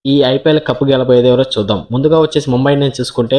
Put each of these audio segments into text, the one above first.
ఈ IPL cup గెలబోయేది ఎవరో చూద్దాం. ముందుగా వచ్చేసి ముంబై ఇండియన్స్ చూసుకుంటే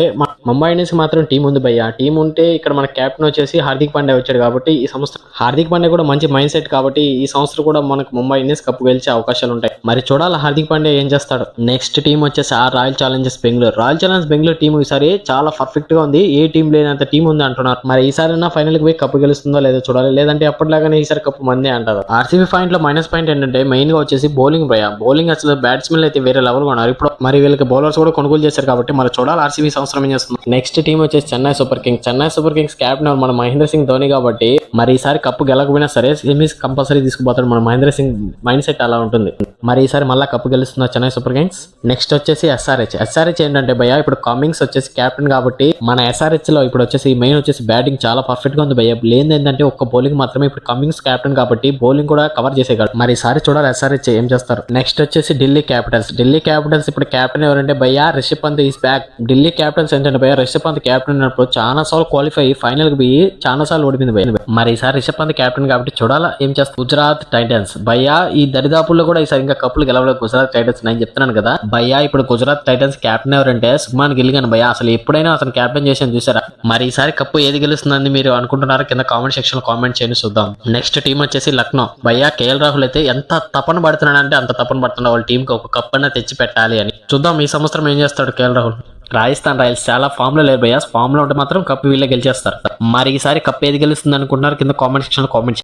ముంబై ఇండియన్స్ మాత్రం టీం ఉంది భయ్య. టీం ఉంటే ఇక్కడ మన కెప్టెన్ వచ్చేసి హార్దిక్ పాండ్యా వచ్చాడు కాబట్టి ఈ సంవత్సరం హార్దిక్ పాండ్యా కూడా మంచి మైండ్ సెట్ కాబట్టి ఈ సంవత్సరం కూడా మనకు ముంబై ఇండియన్స్ కప్ గెలిచే అవకాశాలు ఉంటాయి. మరి చూడాలి హార్దిక్ పాండ్యా ఏం చేస్తాడు. నెక్స్ట్ టీం వచ్చేసి royal Challengers Bengaluru. Royal Challengers Bengaluru team ఈసారి చాలా పర్ఫెక్ట్ గా ఉంది. ఏ టీం లేనంత టీం ఉంది అంటున్నారు. మరి ఈసారి ఫైనల్ కి పోయి కప్పు గెలుస్తుందో లేదో చూడాలి. లేదంటే అప్పటిలాగానే ఈసారి కప్పు మందే అంటారు. ఆర్సీబీ పాయింట్ లో మైనస్ పాయింట్ ఏంటంటే మెయిన్ గా వచ్చేసి బౌలింగ్ భయ్య. బౌలింగ్ అసలు బ్యాట్స్మెన్ అయితే వేరే లెవెల్ గా ఉన్నారు. ఇప్పుడు మరి వీళ్ళకి బౌలర్స్ కూడా కొనుగోలు చేశారు కాబట్టి మరి చూడాలి ఆర్సీబీ సంవత్సరం ఏం చేస్తుంది. నెక్స్ట్ టీం వచ్చేసి Chennai super Kings. Chennai super Kings captain మన మహేంద్ర సింగ్ ధోని కాబట్టి మరి ఈసారి కప్పు గెలకపోయినా సరే సెమీస్ కంపల్సరీ తీసుకుపోతాడు. మన మహేంద్ర సింగ్ మైండ్ సెట్ అలా ఉంటుంది. మరి ఈసారి మళ్ళా కప్పు గెలుస్తున్న చెన్నై సూపర్ కింగ్స్. నెక్స్ట్ వచ్చేసి ఎస్ఆర్హెచ్ ఏంటంటే భయ్య ఇప్పుడు కమింగ్స్ వచ్చేసి కెప్టెన్ కాబట్టి మన ఎస్ఆర్హెచ్ లో ఇప్పుడు వచ్చేసి మెయిన్ వచ్చేసి బ్యాటింగ్ చాలా పర్ఫెక్ట్ గా ఉంది భయ్య. లేని ఏంటంటే ఒక్క బౌలింగ్ మాత్రమే. ఇప్పుడు కమింగ్స్ కెప్టెన్ కాబట్టి బౌలింగ్ కూడా కవర్ చేసేయగలడు. మరి ఈసారి చూడాలి ఎస్ఆర్హెచ్ ఏం చేస్తారు. నెక్స్ట్ వచ్చేసి ఢిల్లీ క్యాపిటల్స్ ఇప్పుడు కెప్టెన్ ఎవరంటే భయ్య Rishabh Pant is back. Delhi Capitals ఏంటంటే భయ్య రిషబ్ పంత్ కెప్టెన్ ఉన్నప్పుడు చాలా సార్లు క్వాలిఫై ఫైనల్ కి పోయి చాలా సార్లు ఓడిపోయింది భయ్య. మరి ఈసారి రిషబ్ పంత్ కెప్టెన్ కాబట్టి చూడాలా ఏం చేస్తారు. గుజరాత్ టైటన్స్ భయ్య ఈ దరిదాపుల్లో కూడా ఈసారి ఇంకా కప్పులు గెలవలేదు గుజరాత్ టైటన్స్. నేను చెప్తున్నాను కదా భయ్య ఇప్పుడు గుజరాత్ టైటన్స్ కెప్టెన్ ఎవరంటే సుమాన్ గిల్ గాని భయ్య. అసలు ఎప్పుడైనా అతను కెప్టెన్ చేసి చూసారా. మరి ఈసారి కప్పు ఏది గెలుస్తుందని మీరు అనుకుంటున్నారో కింద కామెంట్ సెక్షన్ లో కామెంట్ చేయండి చూద్దాం. నెక్స్ట్ టీం వచ్చేసి లక్నో భయ్య. కేఎల్ రాహుల్ అయితే ఎంత తపన పడుతున్నాడంటే అంత తపన పడుతున్నాడు వాళ్ళ టీంకి ఒక కప్ అన్న తెచ్చి పెట్టాలి అని. చూద్దాం ఈ సంవత్సరం ఏం చేస్తాడు కేఎల్ రాహుల్. రాజస్థాన్ రాయల్స్ చాలా ఫామ్ లో లేరు భయ్య. ఫామ్ లో ఉంటే మాత్రం కప్పు వీళ్ళే గెలిచేస్తారు. మరి ఈసారి కప్పు ఏది గెలుస్తుంది అనుకుంటున్నారు కింద కామెంట్ సెక్షన్ లో కామెంట్